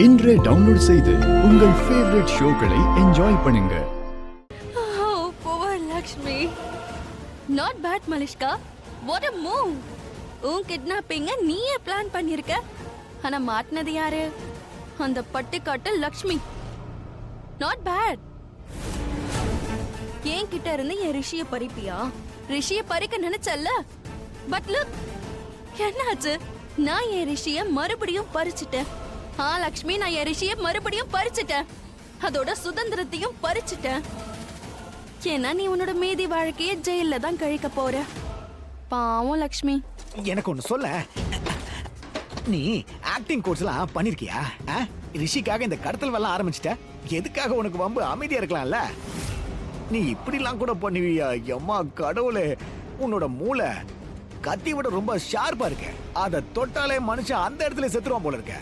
இன்றே டவுன்லோட் செய்து உங்கள் ஃபேவரட் ஷோக்களை என்ஜாய் பண்ணுங்க. Oh, poor Lakshmi. Not bad, Malishka. What a move. உன் கிட்னாப்பிங்க நீயே பிளான் பண்ணிருக்க. ஆனா மாட்டினது யாரு? அந்த பட்டிக்காட்டு லக்ஷ்மி. Not bad. ஏன் கிட்ட இருந்து என் ரிஷிய பறிப்பியா? ரிஷிய பறிக்க நினைச்சல்ல? பட் லுக், என்னாச்சு? நான் என் ரிஷிய மறுபடியும் பறிச்சிட்டேன். லக்ஷ்மி, நான் என் ரிஷிய மறுபடியும் பறிச்சிட்டேன். அதோட சுதந்திரத்தையும் பறிச்சிட்டேன். ஏன்னா நீ உன்னோட மீதி வாழ்க்கைய ஜெயில தான் கழிக்க போற. பாவம் லக்ஷ்மி. எனக்கு ஒண்ணு சொல்ல, நீ ஆக்டிங் கோர்ஸ்லாம் பண்ணிருக்கியா? ரிஷிக்காக இந்த கடத்தல் வேலை ஆரம்பிச்சிட்ட. எதுக்காக உனக்கு வம்பு? அமைதியா இருக்கலாம்ல. நீ இப்படிலாம் கூட பண்ணுவியா? எம்மா கடவுளே, உன்னோட மூளை கத்தி விட ரொம்ப ஷார்ப்பா இருக்கு. அதை தொட்டாலே மனுஷன் அந்த இடத்துல செத்துருவான் போல இருக்க.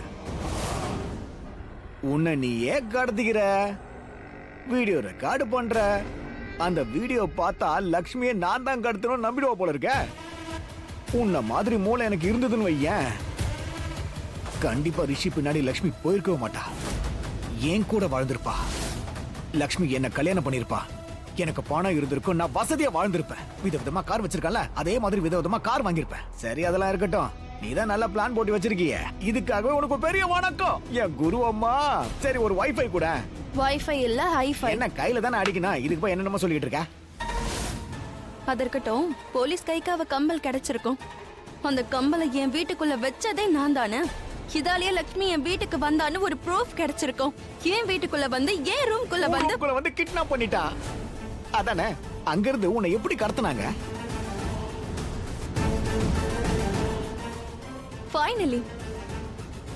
உன்னை நீ ஏன் கடத்திக்கிற? வீடியோ ரெக்கார்டு பண்ற. அந்த வீடியோ பார்த்தா லக்ஷ்மியை நான் தான் கடத்தணும் நம்பிடுவா போல இருக்க. உன்ன மாதிரி மூளை எனக்கு இருந்ததுன்னு வையேன், கண்டிப்பா ரிஷி பின்னாடி லக்ஷ்மி போயிருக்கவே மாட்டா. ஏன் கூட வாழ்ந்திருப்பா. லக்ஷ்மி என்ன கல்யாணம் பண்ணிருப்பா. எனக்கு பணம் இருந்திருக்கும், நான் வசதியா வாழ்ந்திருப்பேன். விதவிதமா கார் வச்சிருக்கல, அதே மாதிரி விதவிதமா கார் வாங்கியிருப்பேன். சரி, அதெல்லாம் இருக்கட்டும். நீதான் நல்ல பிளான் போட்டு வச்சிருக்கிய. இதுக்காகவே உனக்கு பெரிய வணக்கம் என் குரு அம்மா. சரி, ஒரு வைஃபை கூட. வைஃபை இல்ல, ஹைஃபை. என்ன கையில தானே அடிக்கணும்? இதுக்கு போய் என்னென்னமோ சொல்லிட்டு இருக்க? அதற்கட்டும், போலீஸ் கைக்கு அவ கம்பல் கிடைச்சிருக்கும். அந்த கம்பலை என் வீட்டுக்குள்ள வச்சதே நான் தானே. இதாலேயே லக்ஷ்மி என் வீட்டுக்கு வந்தான்னு ஒரு ப்ரூஃப் கிடைச்சிருக்கும். என் வீட்டுக்குள்ள வந்து என் ரூம்குள்ள வந்து கிட்னாப் பண்ணிட்டா. அதானே? அங்கிருந்து உன்னை எப்படி கடத்தினாங்க?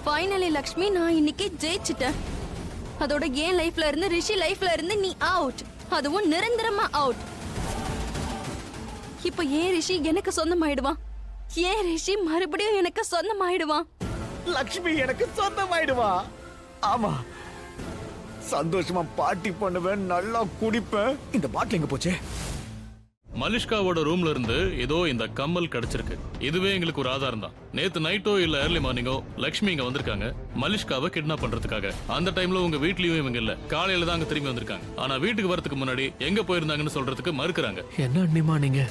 ஃபைனலி லக்ஷ்மி, நான் இன்னைக்கு ஜெயிச்சிட்டேன். அதோட என் லைஃப்ல இருந்து, ரிஷி லைஃப்ல இருந்து நீ அவுட். அதுவும் நிரந்தரமா அவுட். இப்போ ஏன் ரிஷி எனக்கு சொந்தமாயிடுவான். ஏன் ரிஷி மறுபடியும் எனக்கு சொந்தமாயிடுவான். லக்ஷ்மி எனக்கு சொந்தமாயிடுவா. ஆமா, சந்தோஷமா பார்ட்டி பண்ணுவேன், நல்லா குடிப்பேன். இந்த பாட்டில் எங்க போச்சு? மலிஷ்காவோட ரூம்ல இருந்து ஏதோ இந்த கம்மல் கிடைச்சிருக்கு. இதுவே எங்களுக்கு ஒரு ஆதாரம் தான். நேத்து நைட்டோ இல்ல ஏர்லி மார்னிங்கோ லக்ஷ்மி இங்க வந்திருக்காங்க மலிஷ்காவை கிட்னாப் பண்றதுக்காக. அந்த டைம்ல உங்க வீட்லயும் இவங்க இல்ல. காலையில தான் அங்க திரும்பி வந்திருக்காங்க. ஆனா வீட்டுக்கு வரதுக்கு முன்னாடி எங்க போயிருந்தாங்கன்னு சொல்றதுக்கு மறுக்கிறாங்க. என்ன அண்ணிமா நீங்க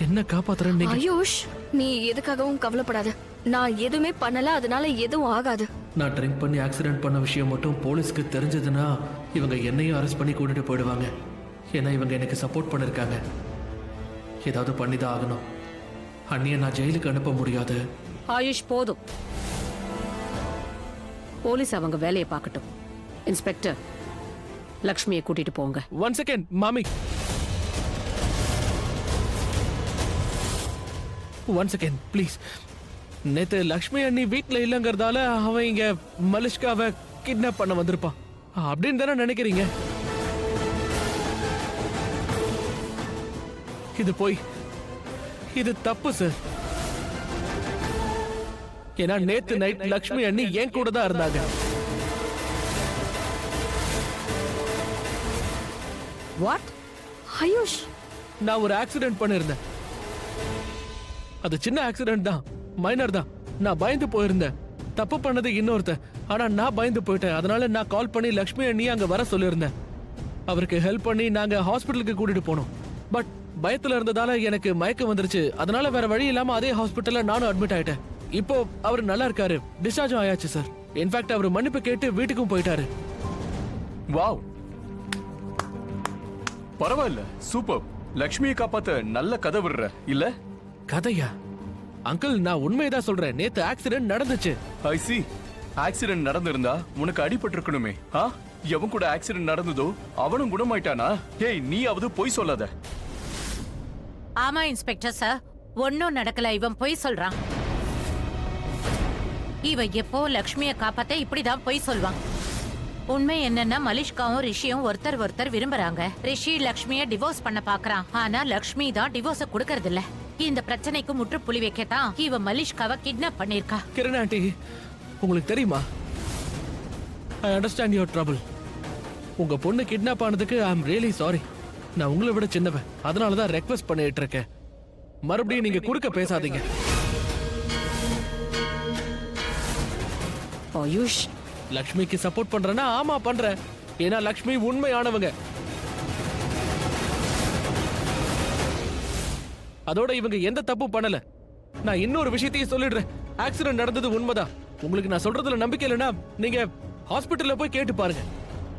என்ன காப்பாத்துறேன்னு? ஆயுஷ், நீ எதுக்காகவும் கவலைப்படாத. நான் எதுவுமே பண்ணல, அதனால எதுவும் ஆகாது. நான் ட்ரிங்க் பண்ணி ஆக்சிடென்ட் பண்ண விஷயம் மட்டும் போலீஸ்க்கு தெரிஞ்சதுன்னா இவங்க என்னையும் அரெஸ்ட் பண்ணி கூட்டிட்டு போயிடுவாங்க. ஏன்னா இவங்க எனக்கு சப்போர்ட் பண்ணிருக்காங்க. ஏதாவது பண்ணிதான் ஆகணும். அண்ணியை நான் ஜெயிலுக்கு அனுப்ப முடியாது. ஆயுஷ், போதும். போலீஸ் அவங்க வேலையை பார்க்கட்டும். இன்ஸ்பெக்டர், லக்ஷ்மியை கூட்டிட்டு போங்க. 1 செகண்ட் மாமி. 1 செகண்ட் ப்ளீஸ். நேத்து லக்ஷ்மி அண்ணி வீட்ல இல்லங்கிறதால அவன் இங்க மலிஷ்காவை கிட்னாப் பண்ண வந்திருப்பான் அப்படின்னு தானே நினைக்கிறீங்க? இது போய் இது தப்பு சார். ஏன்னா நேத்து நைட் லக்ஷ்மி அண்ணி என் கூட தான் இருந்தாங்க. வாட்? ஆயுஷ், நான் ஒரு ஆக்சிடென்ட் பண்ணிருந்தேன். அது சின்ன ஆக்சிடென்ட் தான், மைனர் தான். நான் பயந்து போயிருந்தேன். தப்பு பண்ணது இன்னொருத்த, ஆனா நான் பயந்து போயிட்டேன். அதனால நான் கால் பண்ணி லக்ஷ்மி அண்ணி அங்க வர சொல்லியிருந்தேன். அவருக்கு ஹெல்ப் பண்ணி நாங்க ஹாஸ்பிட்டலுக்கு கூட்டிட்டு போனோம். பட் பயத்துல இருந்ததால எனக்கு மயக்கம் வந்துருச்சு. அதனால வேற வழி இல்லாம அதே ஹாஸ்பிட்டல்ல நானும் அட்மிட் ஆயிட்டேன். இப்போ அவர் நல்லா இருக்காரு, டிஸ்சார்ஜ் ஆயாச்சு சார். இன்ஃபேக்ட் அவர் மன்னிப்பு கேட்டு வீட்டுக்கும் போயிட்டாரு. வாவ், பரவாயில்ல, சூப்பர். லக்ஷ்மியை காப்பாத்த நல்ல கதை விடுற இல்ல? கதையா? அங்கிள், நான் உண்மையதான் சொல்றேன். நேத்து ஆக்சிடென்ட் நடந்துச்சு. ஐ சி. ஆக்சிடென்ட் நடந்திருந்தா உனக்கு அடிபட்டு இருக்கணுமே. எவன் கூட ஆக்சிடென்ட் நடந்ததோ அவனும் குணமாயிட்டானா? ஏய், நீயாவது பொய் சொல்லாத. ஆமா இன்ஸ்பெக்டர் சார், ஒன்னும் நடக்கல. இவன் பொய் சொல்றான். இவன் எப்போ லக்ஷ்மியை காப்பாத்த இப்படிதான் பொய் சொல்வான். உண்மை என்னன்னா, மலிஷ்காவும் ரிஷியும் ஒருத்தர் விரும்புறாங்க. ரிஷி லக்ஷ்மியை டிவோர்ஸ் பண்ண பாக்குறான். ஆனா லக்ஷ்மி தான் டிவோர்ஸ் கொடுக்கறது இல்ல. இந்த பிரச்சனைக்கு முற்றுப்புள்ளி வைக்கத்தான் இவன் மலிஷ்காவை கிட்னாப் பண்ணிருக்கா. கிரண் ஆண்டி, உங்களுக்கு தெரியுமா? I understand your trouble. உங்க பொண்ணு கிட்னாப் ஆனதுக்கு ஐ அம் ரியலி சாரி. நான் உங்களை விட சின்னவன், அதனாலதான் ரெக்வெஸ்ட் பண்ணிட்டு இருக்கேன். மறுபடியும் நீங்க குறுக்க பேசாதீங்க. ஆயுஷ் லக்ஷ்மிக்கு சப்போர்ட் பண்றேன்னா ஆமா பண்றேன். ஏன்னா லக்ஷ்மி உண்மையானவங்க. அதோட இவங்க எந்த தப்பு பண்ணல. நான் இன்னொரு விஷயத்தையும் சொல்லிடுறேன். ஆக்சிடென்ட் நடந்தது உண்மைதான். உங்களுக்கு நான் சொல்றதுல நம்பிக்கை இல்லைன்னா நீங்க ஹாஸ்பிட்டல்ல போய் கேட்டு பாருங்க.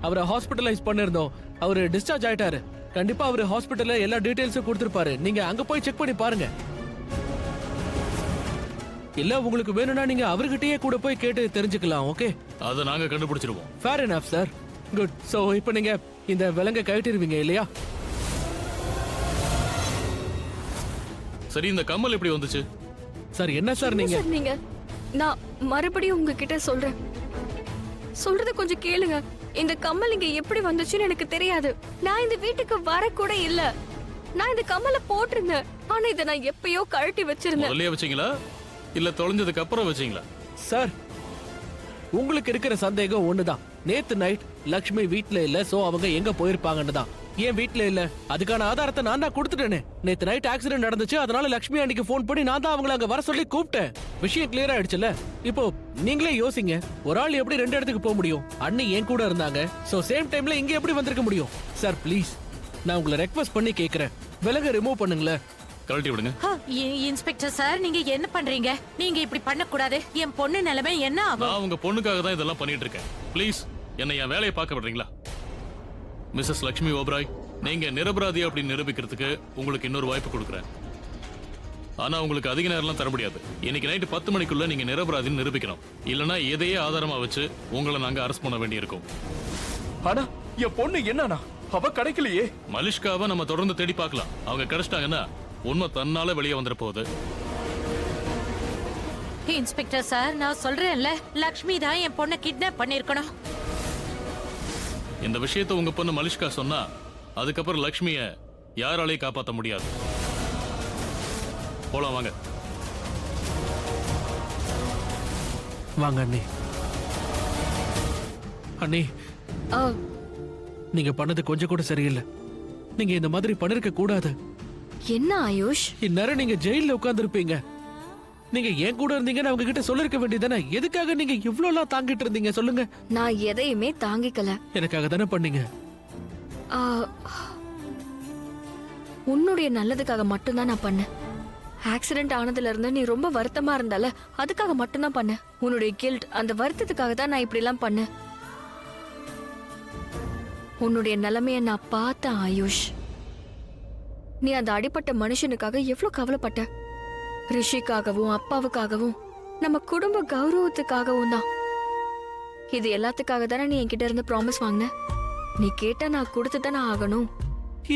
அவரை ஹாஸ்பிட்டலைஸ் பண்ணிருந்தோம். அவரு டிஸ்சார்ஜ் ஆயிட்டாரு. கண்டிப்பா அவரு ஹாஸ்பிட்டல்ல எல்லா டீடைல்ஸும் கொடுத்திருப்பாரு. நீங்க அங்க போய் செக் பண்ணி பாருங்க. இல்ல உங்களுக்கு வேணும்னா நீங்க அவர்கிட்டயே கூட போய் கேட்டு தெரிஞ்சுக்கலாம். ஓகே, அதை நாங்க கண்டுபிடிச்சிருவோம். Fair enough sir. Good. So இப்போ நீங்க இந்த விலங்கை கழட்டிடுவீங்க இல்லையா? சரி, இந்த கம்மல் எப்படி வந்துச்சு? சார் என்ன சார் நீங்க சார் நீங்க நான் மறுபடியும் உங்ககிட்ட சொல்றேன். சொல்றத கொஞ்சம் கேளுங்க. இந்த கம்மல் இங்க எப்படி வந்துச்சுன்னு எனக்கு தெரியாது. நான் இந்த வீட்டுக்கு வர கூட இல்ல. நான் இந்த கம்மலை போட்டிருந்தேன். ஆனா இதை நான் எப்பயோ கழட்டி வச்சிருந்தேன். முதல்லயே வச்சீங்களா இல்ல தொலைஞ்சதுக்கு அப்புறம் வச்சீங்களா? சார் உங்களுக்கு இருக்கிற சந்தேகம் ஒண்ணுதான். நேத்து நைட் லக்ஷ்மி வீட்ல இல்ல. சோ அவங்க எங்க போயிருப்பாங்கன்னு தான். ஏன் வீட்ல இல்ல? அதுக்கான ஆதாரத்தை நான் தான் கொடுத்துட்டேனே. நேத்து நைட் ஆக்சிடென்ட் நடந்துச்சு. அதனால லக்ஷ்மி அன்னைக்கு ஃபோன் பண்ணி நான் தான் அவங்கள அங்க வர சொல்லி கூப்பிட்டேன். விஷயம் கிளியர் ஆயிடுச்சுல? இப்போ நீங்களே யோசிங்க. ஒரு ஆள் எப்படி 2 இடத்துக்கு போக முடியும்? அண்ணி என் கூட இருந்தாங்க. சோ சேம் டைம்ல இங்க எப்படி வந்திருக்க முடியும்? சார் ப்ளீஸ், நான் உங்களை ரெக்வெஸ்ட் பண்ணி கேக்குறேன். விலக ரிமூவ் பண்ணுங்களேன். கழட்டி விடுங்க. இன்ஸ்பெக்டர் சார், நீங்க என்ன பண்றீங்க? நீங்க இப்படி பண்ணக்கூடாது. என் பொண்ணு நிலைமை என்ன ஆகும்? நான் உங்க பொண்ணுக்காக தான் இதெல்லாம் பண்ணிட்டு இருக்கேன். ப்ளீஸ் என்னை என் வேலையை பார்க்க விடுறீங்களா? மிஸ்ஸஸ் லக்ஷ்மி ஓப்ராய், நீங்க நிரபராதி அப்படின்னு நிரூபிக்கிறதுக்கு உங்களுக்கு இன்னொரு வாய்ப்பு கொடுக்குறேன். ஆனா உங்களுக்கு அதிக நேரம்லாம் தர முடியாது. இன்னைக்கு நைட்டு 10 மணிக்குள்ள நீங்க நிரபராதின்னு நிரூபிக்கணும். இல்லனா எதையே ஆதாரமா வச்சு உங்களை நாங்க அரெஸ்ட் பண்ண வேண்டியிருக்கும். ஆனா என் பொண்ணு என்னன்னா அவ கிடைக்கலையே. மலிஷ்காவை நம்ம தொடர்ந்து தேடி பார்க்கலாம். அவங்க கிடைச்சிட்டாங்கன்னா உண்மை தன்னால வெளியே வந்துட போகுது. இன்ஸ்பெக்டர் சார், நான் சொல்றேன்ல, லக்ஷ்மி தான் என் பொண்ணை கிட்னாப் பண்ணிருக்கணும். இந்த விஷயத்தை உங்க பொண்ணு மலிஷ்கா சொன்னா அதுக்கப்புறம் லக்ஷ்மிய யாராலையும் காப்பாற்ற முடியாது. போலாம் வாங்க. வாங்க அண்ணி. அண்ணி, ஆ, நீங்க பண்ணது கொஞ்சம் கூட சரியில்லை. நீங்க இந்த மாதிரி பண்ணிருக்க கூடாது. என்ன ஆயுஷ்? இந்நேரம் நீங்க ஜெயில உட்கார்ந்துருப்பீங்க. நீங்க ஏன் கூட இருந்தீங்கன்னு அவங்க கிட்ட சொல்லிருக்க வேண்டியதானே? எதுக்காக நீங்க இவ்ளோ எல்லாம் தாங்கிட்டு இருந்தீங்க சொல்லுங்க? நான் எதையுமே தாங்கிக்கல. எனக்காக தானே பண்ணீங்க. ஆ, உன்னுடைய நல்லதுக்காக மட்டும்தான் நான் பண்ணேன். ஆக்சிடென்ட் ஆனதுல இருந்து நீ ரொம்ப வருத்தமா இருந்தால, அதுக்காக மட்டும்தான் பண்ணேன். உன்னுடைய கில்ட், அந்த வருத்தத்துக்காக தான் நான் இப்படி எல்லாம் பண்ணேன். உன்னுடைய நிலைமைய நான் பார்த்தேன் ஆயுஷ். நீ அந்த அடிப்பட்ட மனுஷனுக்காக எவ்வளவு கவலைப்பட்ட. ரிஷிக்காகவும் அப்பாவுக்காகவும் நம்ம குடும்ப கௌரவத்துக்காகவும் தான். இது எல்லாத்துக்காக தானே நீ என்கிட்ட இருந்து ப்ராமிஸ் வாங்கின. நீ கேட்டா நான் கொடுத்து தானே ஆகணும்.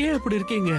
ஏன் இப்படி இருக்கீங்க?